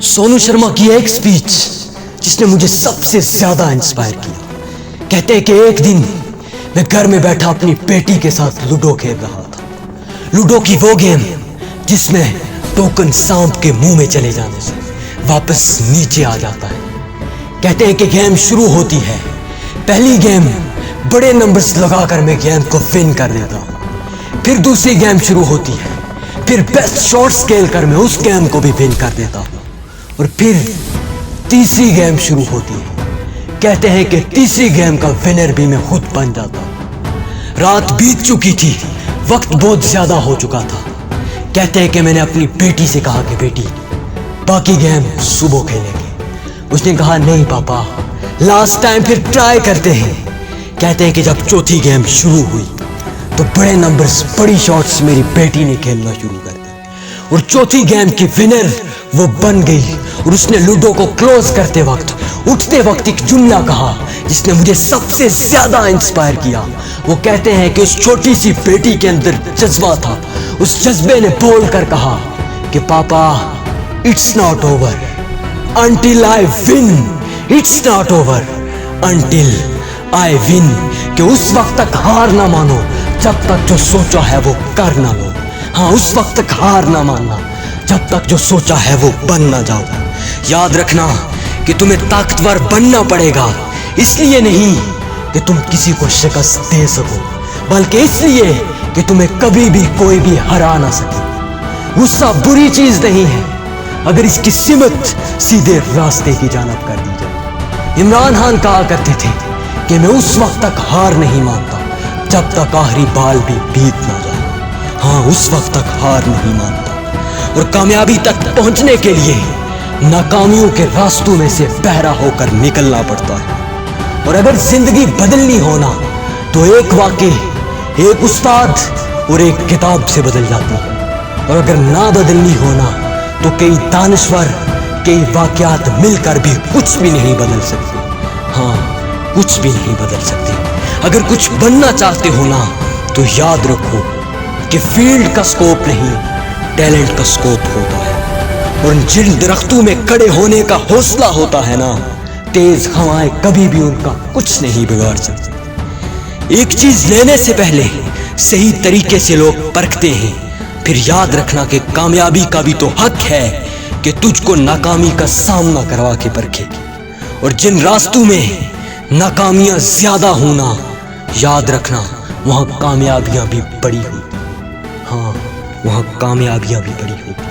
سونو شرما کی ایک سپیچ جس نے مجھے سب سے زیادہ انسپائر کیا۔ کہتے ہیں کہ ایک دن میں گھر میں بیٹھا اپنی بیٹی کے ساتھ لوڈو کھیل رہا تھا۔ لوڈو کی وہ گیم جس میں ٹوکن سانپ کے منہ میں چلے جانے سے واپس نیچے آ جاتا ہے۔ کہتے ہیں کہ گیم شروع ہوتی ہے، پہلی گیم بڑے نمبرز لگا کر میں گیم کو ون کر دیتا ہوں، پھر دوسری گیم شروع ہوتی ہے، پھر بیسٹ شاٹس کھیل کر میں اس گیم کو بھی ون کر دیتا ہوں، اور پھر تیسری گیم شروع ہوتی ہے۔ کہتے ہیں کہ تیسری گیم کا ونر بھی میں خود بن جاتا ہوں۔ رات بیت چکی تھی، وقت بہت زیادہ ہو چکا تھا۔ کہتے ہیں کہ میں نے اپنی بیٹی سے کہا کہ بیٹی باقی گیم صبح کھیلیں گے۔ اس نے کہا نہیں پاپا، لاسٹ ٹائم پھر ٹرائی کرتے ہیں۔ کہتے ہیں کہ جب چوتھی گیم شروع ہوئی تو بڑے نمبرز بڑی شاٹس میری بیٹی نے کھیلنا شروع کر دی، اور چوتھی گیم کی ونر وہ بن گئی۔ اور اس نے لوڈو کو کلوز کرتے وقت اٹھتے وقت ایک جملہ کہا جس نے مجھے سب سے زیادہ انسپائر کیا۔ وہ کہتے ہیں کہ اس چھوٹی سی بیٹی کے اندر جذبہ تھا، اس جذبے نے بول کر کہا کہ پاپا it's not over until I win, it's not over until I win, کہ اس وقت تک ہار نہ مانو جب تک جو سوچا ہے وہ کر نہ لو۔ ہاں، اس وقت تک ہار نہ ماننا جب تک جو سوچا ہے وہ بن نہ جاؤ۔ یاد رکھنا کہ تمہیں طاقتور بننا پڑے گا، اس لیے نہیں کہ تم کسی کو شکست دے سکو، بلکہ اس لیے کہ تمہیں کبھی بھی کوئی بھی ہرا نہ سکے۔ غصہ بری چیز نہیں ہے اگر اس کی سمت سیدھے راستے کی جانب کر دی جائے۔ عمران خان کہا کرتے تھے کہ میں اس وقت تک ہار نہیں مانتا جب تک آخری بال بھی بیت نہ جائے۔ ہاں، اس وقت تک ہار نہیں مانتا، اور کامیابی تک پہنچنے کے لیے ناکامیوں کے راستوں میں سے بہرا ہو کر نکلنا پڑتا ہے۔ اور اگر زندگی بدلنی ہونا تو ایک واقعے، ایک استاد اور ایک کتاب سے بدل جاتی ہے، اور اگر نہ بدلنی ہونا تو کئی دانشور، کئی واقعات مل کر بھی کچھ بھی نہیں بدل سکتے۔ ہاں، کچھ بھی نہیں بدل سکتے۔ اگر کچھ بننا چاہتے ہو نا تو یاد رکھو کہ فیلڈ کا سکوپ نہیں، ٹیلنٹ کا سکوپ ہوتا ہے، اور جن درختوں میں کھڑے ہونے کا حوصلہ ہوتا ہے نا، تیز ہوائیں کبھی بھی ان کا کچھ نہیں بگاڑ سکتی۔ ایک چیز لینے سے پہلے صحیح طریقے سے لوگ پرکھتے ہیں، پھر یاد رکھنا کہ کامیابی کا بھی تو حق ہے کہ تجھ کو ناکامی کا سامنا کروا کے پرکھے گی۔ اور جن راستوں میں ناکامیاں زیادہ ہونا، یاد رکھنا وہاں کامیابیاں بھی بڑی ہوتی۔ ہاں، وہاں کامیابیاں بھی بڑی ہوتی۔